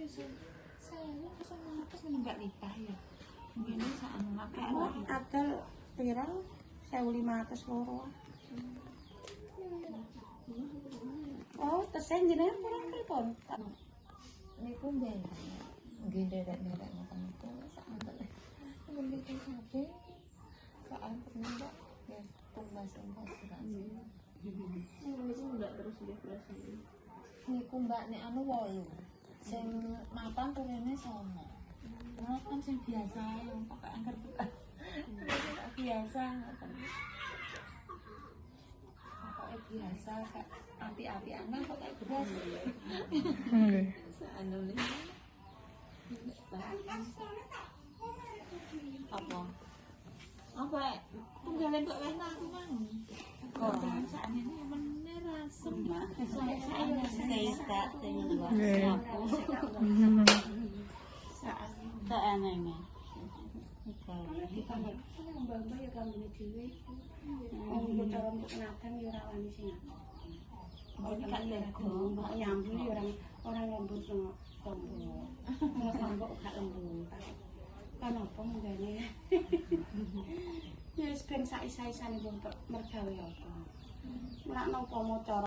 Saya sama atas menunggak limpah ya. Mungkin saat memakai adal pirang 1.500 loro. Oh, tesen jenengan kurang pripun? niku mbek. Nggih derek-derek ngoten niku sak ngoten. Nggih kabeh. Soal penunggak ya tumbas-tumbas asuransi. Niku ndak terus nggih berasa. Niku Mbak nek anu 8. Sing mapan turune 9. Terus kan sing biasa yang pakai angker buka. Biasa ngoten. Pokoknya biasa sak api-apian nang kok kayak beras. Nggih. Anu Apa? Apa? Tunggalen kok wena aku nang. Kok sakjane bener asem. Saya sehat dengan Nggih. tak aneh-aneh. Kita mbak-mbak ya kambine dhewe. Wong cara kenatan ya ora wani sing. Ini kan lego, Mbak nyambung ya orang lembut nang tombo. Mbok gak lembut. Kan apa menggane. Ya wis ben sak isa-isane mergawe apa. Ora napa mau cara